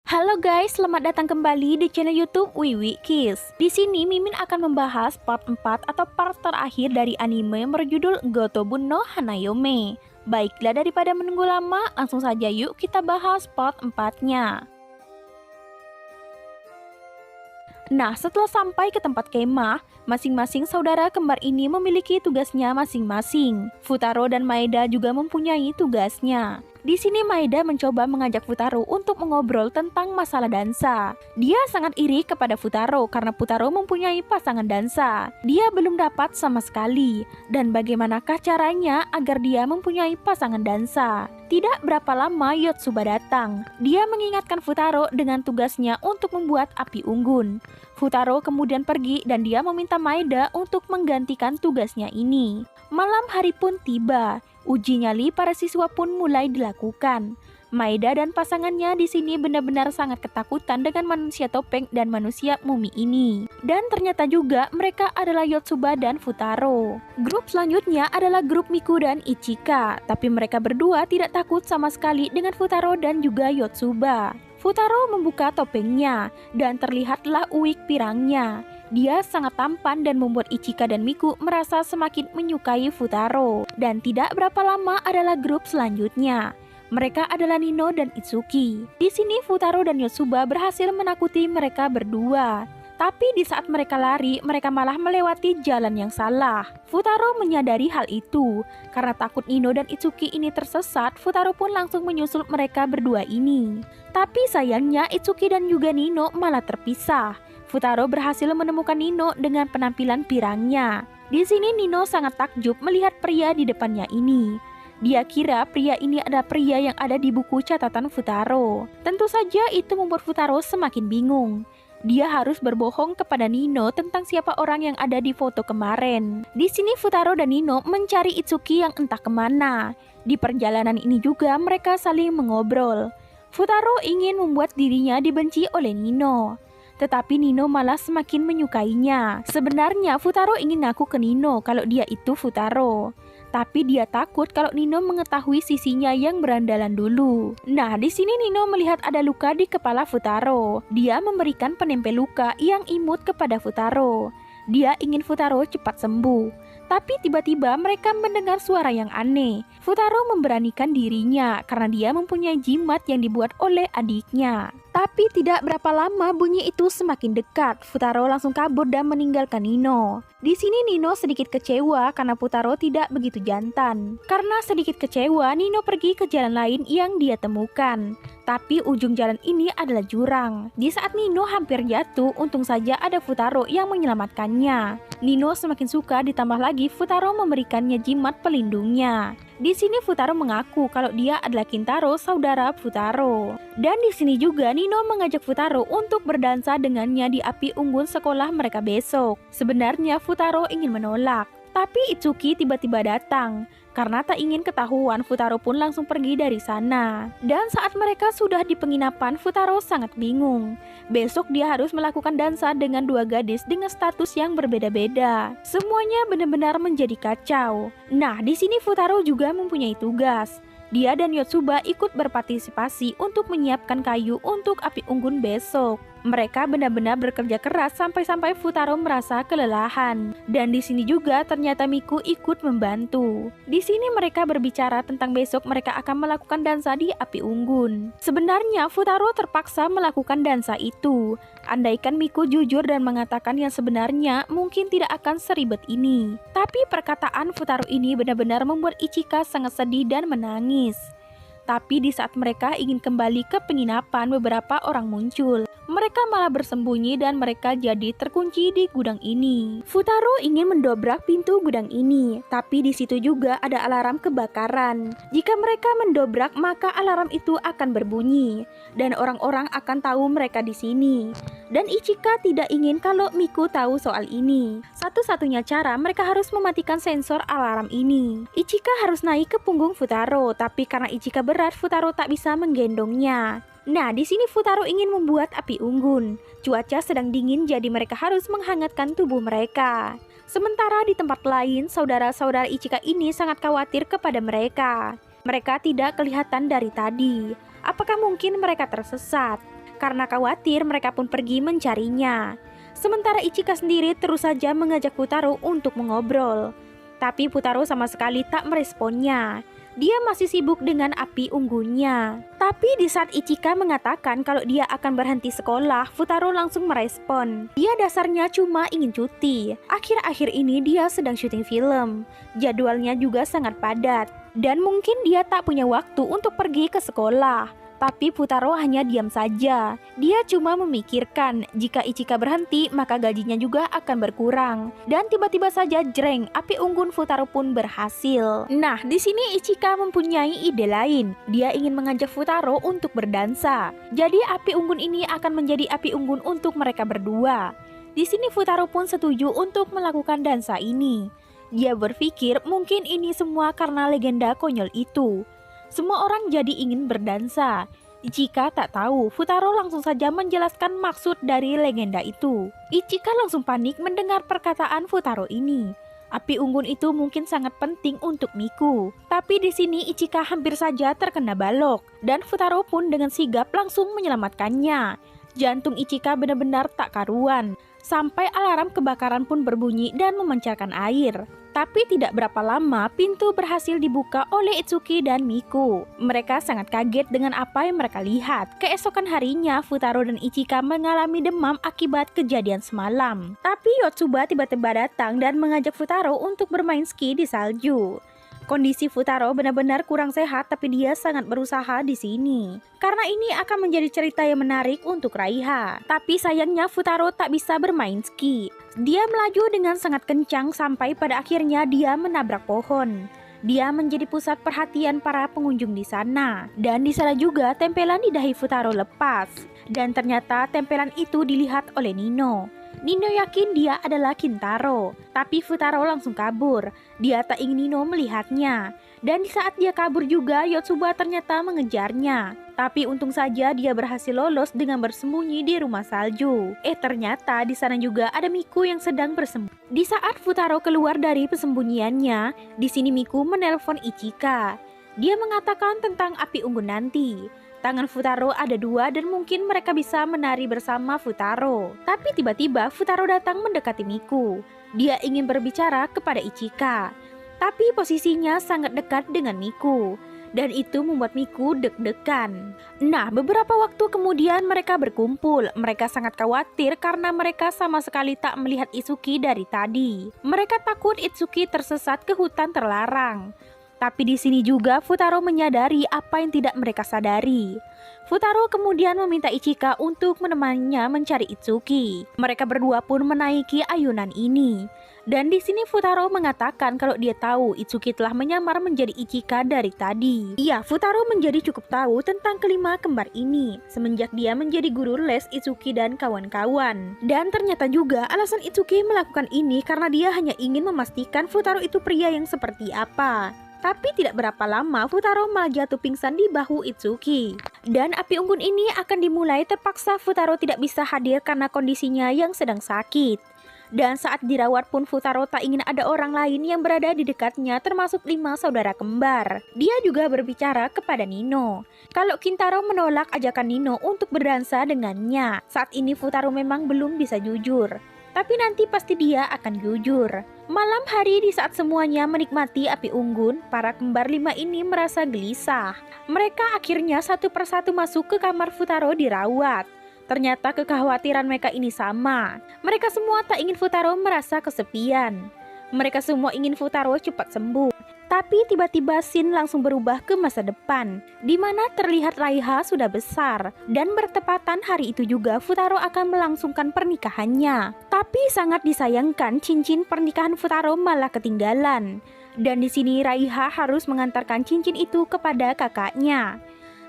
Halo guys, selamat datang kembali di channel YouTube Wiwi Kiss. Di sini Mimin akan membahas part 4 atau part terakhir dari anime berjudul Gotobun no Hanayome. Baiklah, daripada menunggu lama, langsung saja yuk kita bahas part 4-nya. Nah, setelah sampai ke tempat kemah, masing-masing saudara kembar ini memiliki tugasnya masing-masing. Futaro dan Maeda juga mempunyai tugasnya. Di sini Maeda mencoba mengajak Futaro untuk mengobrol tentang masalah dansa. Dia sangat iri kepada Futaro karena Futaro mempunyai pasangan dansa. Dia belum dapat sama sekali. Dan bagaimanakah caranya agar dia mempunyai pasangan dansa? Tidak berapa lama Yotsuba datang. Dia mengingatkan Futaro dengan tugasnya untuk membuat api unggun. Futaro kemudian pergi dan dia meminta Maeda untuk menggantikan tugasnya ini. Malam hari pun tiba. Uji nyali para siswa pun mulai dilakukan. Maeda dan pasangannya di sini benar-benar sangat ketakutan dengan manusia topeng dan manusia mumi ini. Dan ternyata juga mereka adalah Yotsuba dan Futaro. Grup selanjutnya adalah grup Miku dan Ichika, tapi mereka berdua tidak takut sama sekali dengan Futaro dan juga Yotsuba. Futaro membuka topengnya dan terlihatlah uik pirangnya. Dia sangat tampan dan membuat Ichika dan Miku merasa semakin menyukai Futaro. Dan tidak berapa lama adalah grup selanjutnya. Mereka adalah Nino dan Itsuki. Di sini Futaro dan Yotsuba berhasil menakuti mereka berdua. Tapi di saat mereka lari, mereka malah melewati jalan yang salah. Futaro menyadari hal itu. Karena takut Nino dan Itsuki ini tersesat, Futaro pun langsung menyusul mereka berdua ini. Tapi sayangnya Itsuki dan juga Nino malah terpisah. Futaro berhasil menemukan Nino dengan penampilan pirangnya. Di sini Nino sangat takjub melihat pria di depannya ini. Dia kira pria ini adalah pria yang ada di buku catatan Futaro. Tentu saja itu membuat Futaro semakin bingung. Dia harus berbohong kepada Nino tentang siapa orang yang ada di foto kemarin. Di sini Futaro dan Nino mencari Itsuki yang entah kemana. Di perjalanan ini juga mereka saling mengobrol. Futaro ingin membuat dirinya dibenci oleh Nino. Tetapi Nino malah semakin menyukainya. Sebenarnya Futaro ingin ngaku ke Nino kalau dia itu Futaro. Tapi dia takut kalau Nino mengetahui sisinya yang berandalan dulu. Nah, di sini Nino melihat ada luka di kepala Futaro. Dia memberikan penempel luka yang imut kepada Futaro. Dia ingin Futaro cepat sembuh. Tapi tiba-tiba mereka mendengar suara yang aneh. Futaro memberanikan dirinya karena dia mempunyai jimat yang dibuat oleh adiknya. Tapi tidak berapa lama bunyi itu semakin dekat. Futaro langsung kabur dan meninggalkan Nino. Di sini Nino sedikit kecewa karena Futaro tidak begitu jantan. Karena sedikit kecewa, Nino pergi ke jalan lain yang dia temukan. Tapi ujung jalan ini adalah jurang. Di saat Nino hampir jatuh, untung saja ada Futaro yang menyelamatkannya. Nino semakin suka, ditambah lagi Futaro memberikannya jimat pelindungnya. Di sini Futaro mengaku kalau dia adalah Kintaro, saudara Futaro. Dan di sini juga Nino mengajak Futaro untuk berdansa dengannya di api unggun sekolah mereka besok. Sebenarnya Futaro ingin menolak, tapi Itsuki tiba-tiba datang. Karena tak ingin ketahuan, Futaro pun langsung pergi dari sana. Dan saat mereka sudah di penginapan, Futaro sangat bingung. Besok dia harus melakukan dansa dengan dua gadis dengan status yang berbeda-beda. Semuanya benar-benar menjadi kacau. Nah, di sini Futaro juga mempunyai tugas. Dia dan Yotsuba ikut berpartisipasi untuk menyiapkan kayu untuk api unggun besok. Mereka benar-benar bekerja keras sampai-sampai Futaro merasa kelelahan. Dan di sini juga ternyata Miku ikut membantu. Di sini mereka berbicara tentang besok mereka akan melakukan dansa di api unggun. Sebenarnya Futaro terpaksa melakukan dansa itu. Andaikan Miku jujur dan mengatakan yang sebenarnya, mungkin tidak akan seribet ini. Tapi perkataan Futaro ini benar-benar membuat Ichika sangat sedih dan menangis. Tapi di saat mereka ingin kembali ke penginapan, beberapa orang muncul. Mereka malah bersembunyi dan mereka jadi terkunci di gudang ini. Futaro ingin mendobrak pintu gudang ini, tapi di situ juga ada alarm kebakaran. Jika mereka mendobrak, maka alarm itu akan berbunyi dan orang-orang akan tahu mereka di sini. Dan Ichika tidak ingin kalau Miku tahu soal ini. Satu-satunya cara mereka harus mematikan sensor alarm ini. Ichika harus naik ke punggung Futaro, tapi karena Ichika berat, Futaro tak bisa menggendongnya. Nah, di sini Futaro ingin membuat api unggun. Cuaca sedang dingin, jadi mereka harus menghangatkan tubuh mereka. Sementara di tempat lain, saudara-saudara Ichika ini sangat khawatir kepada mereka. Mereka tidak kelihatan dari tadi. Apakah mungkin mereka tersesat? Karena khawatir, mereka pun pergi mencarinya. Sementara Ichika sendiri terus saja mengajak Futaro untuk mengobrol. Tapi Futaro sama sekali tak meresponnya. Dia masih sibuk dengan api unggunnya. Tapi di saat Ichika mengatakan kalau dia akan berhenti sekolah, Futaro langsung merespon. Dia dasarnya cuma ingin cuti. Akhir-akhir ini dia sedang syuting film. Jadwalnya juga sangat padat. Dan mungkin dia tak punya waktu untuk pergi ke sekolah. Tapi Futaro hanya diam saja. Dia cuma memikirkan jika Ichika berhenti maka gajinya juga akan berkurang. Dan tiba-tiba saja jreng, api unggun Futaro pun berhasil. Nah, di sini Ichika mempunyai ide lain. Dia ingin mengajak Futaro untuk berdansa. Jadi api unggun ini akan menjadi api unggun untuk mereka berdua. Di sini Futaro pun setuju untuk melakukan dansa ini. Dia berpikir mungkin ini semua karena legenda konyol itu. Semua orang jadi ingin berdansa. Ichika tak tahu, Futaro langsung saja menjelaskan maksud dari legenda itu. Ichika langsung panik mendengar perkataan Futaro ini. Api unggun itu mungkin sangat penting untuk Miku. Tapi di sini Ichika hampir saja terkena balok. Dan Futaro pun dengan sigap langsung menyelamatkannya. Jantung Ichika benar-benar tak karuan. Sampai alarm kebakaran pun berbunyi dan memancarkan air. Tapi tidak berapa lama pintu berhasil dibuka oleh Itsuki dan Miku. Mereka sangat kaget dengan apa yang mereka lihat. Keesokan harinya Futaro dan Ichika mengalami demam akibat kejadian semalam. Tapi Yotsuba tiba-tiba datang dan mengajak Futaro untuk bermain ski di salju. Kondisi Futaro benar-benar kurang sehat tapi dia sangat berusaha di sini. Karena ini akan menjadi cerita yang menarik untuk Raiha. Tapi sayangnya Futaro tak bisa bermain ski. Dia melaju dengan sangat kencang sampai pada akhirnya dia menabrak pohon. Dia menjadi pusat perhatian para pengunjung di sana. Dan di sana juga tempelan di dahi Futaro lepas. Dan ternyata tempelan itu dilihat oleh Nino. Nino yakin dia adalah Kintaro, tapi Futaro langsung kabur. Dia tak ingin Nino melihatnya. Dan di saat dia kabur juga, Yotsuba ternyata mengejarnya. Tapi untung saja dia berhasil lolos dengan bersembunyi di rumah salju. Ternyata di sana juga ada Miku yang sedang bersembunyi. Di saat Futaro keluar dari persembunyiannya, di sini Miku menelpon Ichika. Dia mengatakan tentang api unggun nanti. Tangan Futaro ada dua dan mungkin mereka bisa menari bersama Futaro. Tapi tiba-tiba Futaro datang mendekati Miku. Dia ingin berbicara kepada Ichika. Tapi posisinya sangat dekat dengan Miku. Dan itu membuat Miku deg-degan. Nah, beberapa waktu kemudian mereka berkumpul. Mereka sangat khawatir karena mereka sama sekali tak melihat Itsuki dari tadi. Mereka takut Itsuki tersesat ke hutan terlarang. Tapi di sini juga Futaro menyadari apa yang tidak mereka sadari. Futaro kemudian meminta Ichika untuk menemaninya mencari Itsuki. Mereka berdua pun menaiki ayunan ini. Dan di sini Futaro mengatakan kalau dia tahu Itsuki telah menyamar menjadi Ichika dari tadi. Iya, Futaro menjadi cukup tahu tentang kelima kembar ini semenjak dia menjadi guru les Itsuki dan kawan-kawan. Dan ternyata juga alasan Itsuki melakukan ini karena dia hanya ingin memastikan Futaro itu pria yang seperti apa. Tapi tidak berapa lama Futaro malah jatuh pingsan di bahu Itsuki. Dan api unggun ini akan dimulai, terpaksa Futaro tidak bisa hadir karena kondisinya yang sedang sakit. Dan saat dirawat pun Futaro tak ingin ada orang lain yang berada di dekatnya termasuk 5 saudara kembar. Dia juga berbicara kepada Nino. Kalau Kintaro menolak ajakan Nino untuk berdansa dengannya. Saat ini Futaro memang belum bisa jujur. Tapi nanti pasti dia akan jujur. Malam hari di saat semuanya menikmati api unggun, para kembar 5 ini merasa gelisah. Mereka akhirnya satu persatu masuk ke kamar Futaro dirawat. Ternyata kekhawatiran mereka ini sama. Mereka semua tak ingin Futaro merasa kesepian. Mereka semua ingin Futaro cepat sembuh. Tapi tiba-tiba scene langsung berubah ke masa depan, di mana terlihat Raiha sudah besar. Dan bertepatan hari itu juga Futaro akan melangsungkan pernikahannya. Tapi sangat disayangkan cincin pernikahan Futaro malah ketinggalan. Dan di sini Raiha harus mengantarkan cincin itu kepada kakaknya.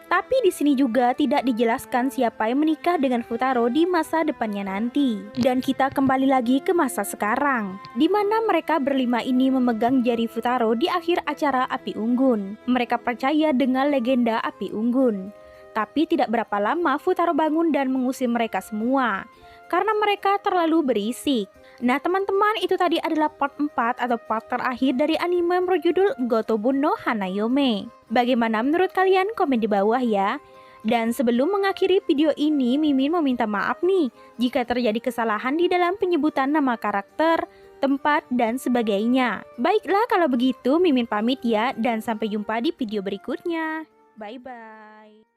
Tapi di sini juga tidak dijelaskan siapa yang menikah dengan Futaro di masa depannya nanti. Dan kita kembali lagi ke masa sekarang, di mana mereka berlima ini memegang jari Futaro di akhir acara api unggun. Mereka percaya dengan legenda api unggun. Tapi tidak berapa lama Futaro bangun dan mengusir mereka semua, karena mereka terlalu berisik. Nah teman-teman, itu tadi adalah part 4 atau part terakhir dari anime berjudul Gotobun no Hanayome. Bagaimana menurut kalian? Komen di bawah ya. Dan sebelum mengakhiri video ini, Mimin meminta maaf nih jika terjadi kesalahan di dalam penyebutan nama karakter, tempat, dan sebagainya. Baiklah kalau begitu, Mimin pamit ya, dan sampai jumpa di video berikutnya. Bye-bye.